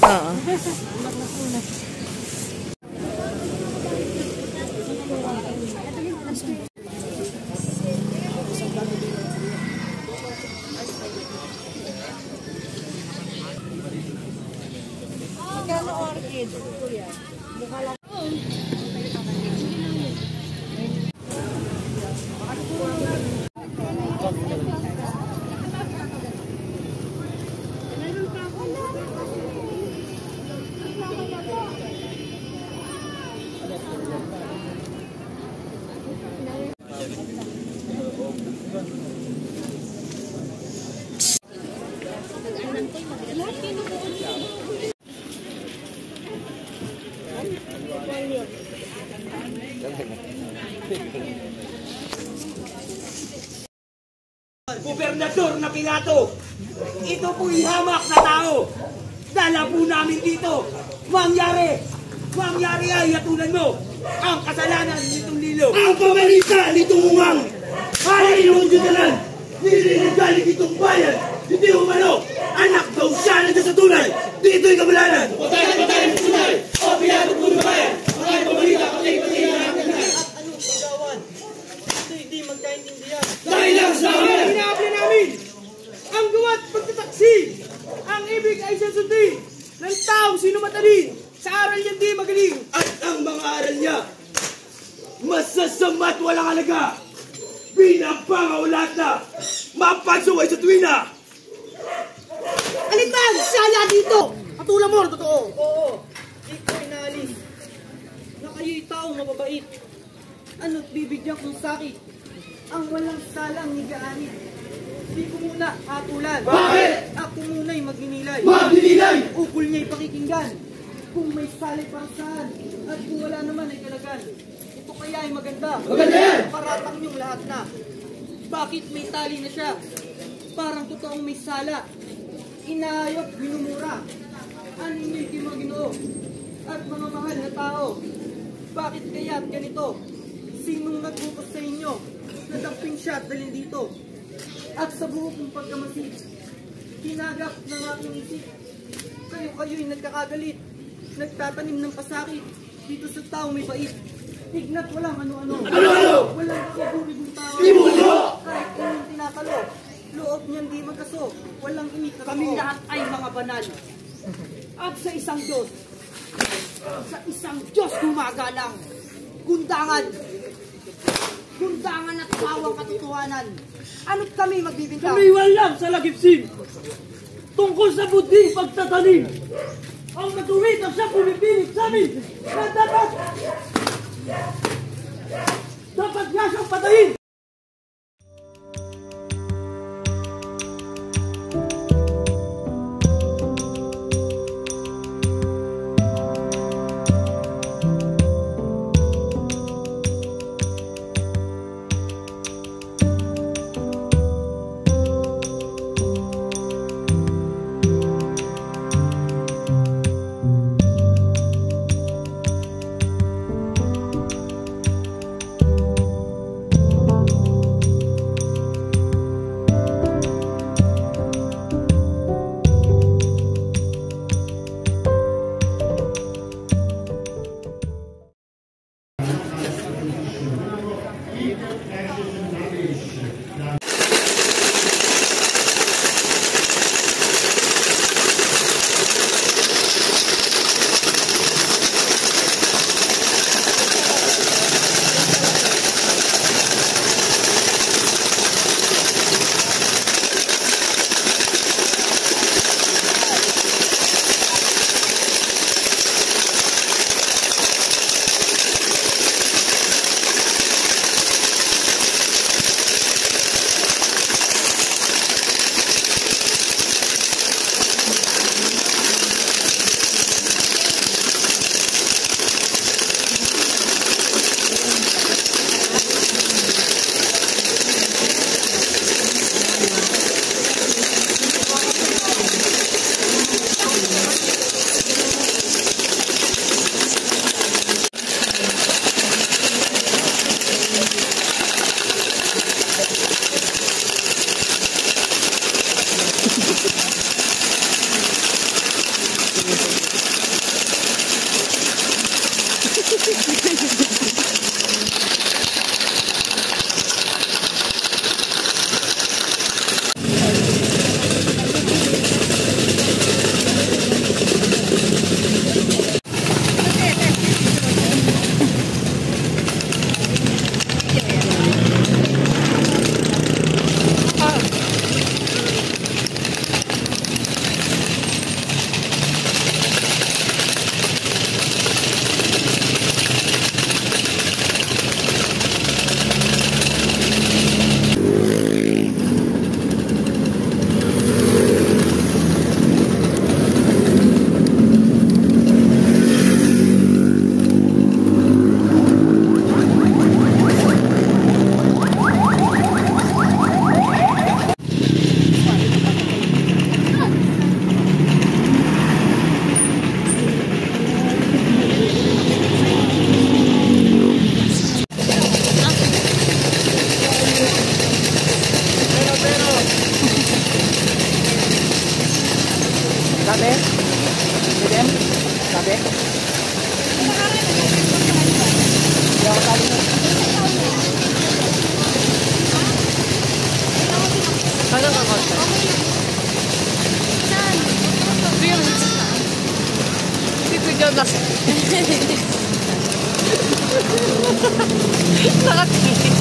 Oo. Magkano orchid? Mukha lang. Gobernador na Pilato, ito po'y hamak na tao. Dala po namin dito. Mangyari ay hatulan mo ang kasalanan nitong Lilo. Ang pamalita nitong Umang ay inyong judalan. Nililigalig itong bayan. Hindi umano, anak daw siya na sa tunay. Dito'y kamalanan. Patay mo tunay. O Pilato po na bayan. Ang pamalita patay na anak na. At anong paggawan? Ito hindi magkaintindihan. Dahil lang sa amin. Hinahabli namin ang gawa't pagtataksi. Ang ibig ay sasundin ng taong sino matalin. Sa aral niya di magaling. At ang mga aral niya, masasama't walang halaga. Binabangaw lahat na mapagsuway sa tuwina. Alin ba? Sala dito! Katulad mo, totoo. Oo, di ko inaalis na kayo'y taong mababait. Ano't bibigyan kong sakit ang walang salang higaanit. Di ko muna hatulan. Bakit? Ako muna'y magninilay. Magninilay! Ukol niya'y pakikinggan. Kung may salay para saan at kung wala naman ay kalagan. Ito kaya ay maganda. Maganda yan! Paratang niyong lahat na. Bakit may tali na siya? Parang totoong may sala. Inayot, minumura. Ano niyo'y mga Ginoo? At mga mahal na tao. Bakit kaya't ganito? Sinong nagbukas sa inyo? Nadamping siya at dalhin dito. At sa buho kong pagkamasid, hinagap ng aking isip. Kayo'y nagkakagalit. Nagtatanim ng pasakit dito sa taong may bait. Hignat walang ano-ano. Ano-ano? Walang kaburibong tao. Ibulo! Kahit inyong tinakalo, loob niyan di magkaso. Walang inikatao. Kami lahat ay mga banal. At sa isang Diyos gumagalang. Gundangan at pawang katotohanan. Ano't kami magbibintang? Kami walang sa lagipsin tungkol sa buding pagtatanim. Ang matuwid ang siya pumipilit sa amin na dapat nga siyang patayin. Sige. Ikaw na. Nakatingin.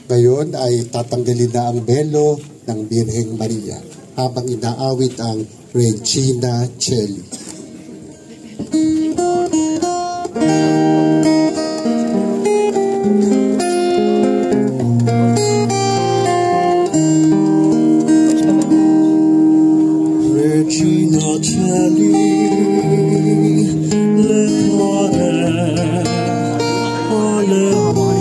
Ngayon ay tatanggalin na ang belo ng Birheng Maria habang inaawit ang Regina Coeli. Regina Coeli, le cuore, alleluia.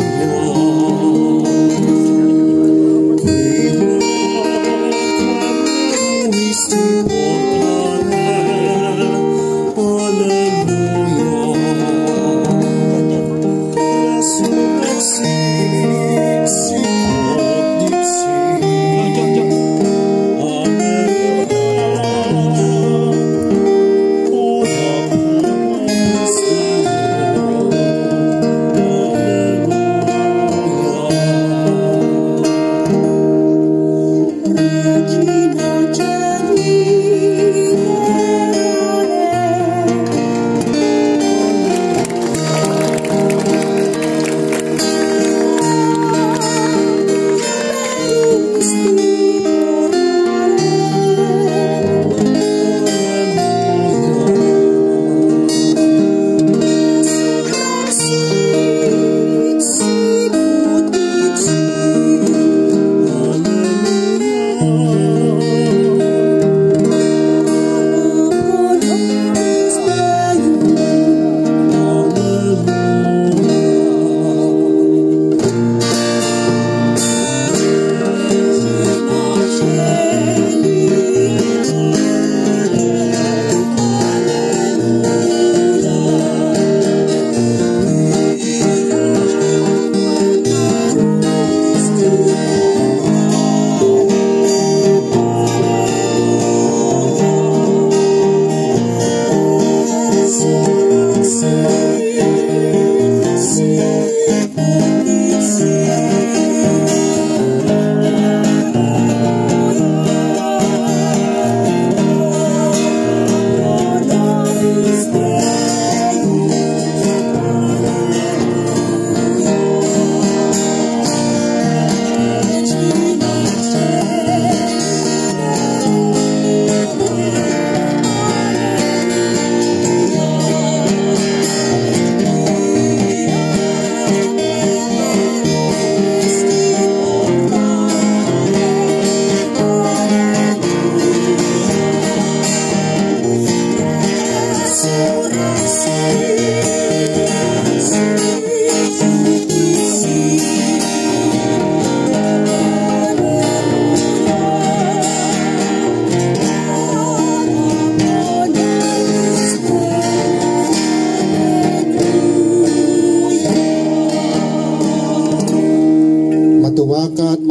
We still walk on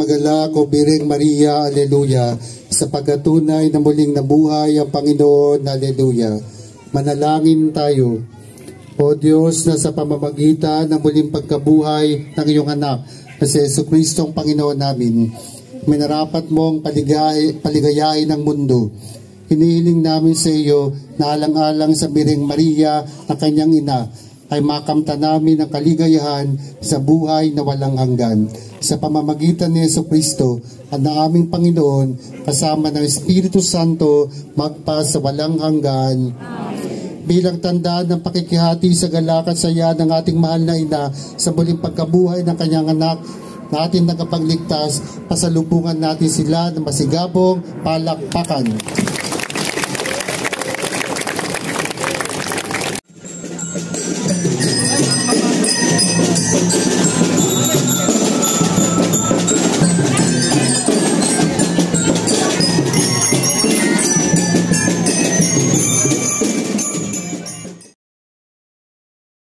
magalak o Birheng Maria, Alleluia, sa pagkatunay na muling nabuhay ang Panginoon, Alleluia. Manalangin tayo. O Diyos, na sa pamamagitan ng muling pagkabuhay ng iyong anak, na si Jesucristo ang Panginoon namin, minarapat mong paligayahin ang mundo. Hinihiling namin sa iyo na alang-alang sa Birheng Maria, ang kanyang ina, ay makamta namin ang kaligayahan sa buhay na walang hanggan. Sa pamamagitan ni Jesucristo, ang aming Panginoon, kasama ng Espiritu Santo, magpa sa walang hanggan. Bilang tanda ng pakikihati sa galak at saya ng ating mahal na ina sa muling pagkabuhay ng kanyang anak, natin nagapagligtas, pasalubungan natin sila ng masigabong palakpakan.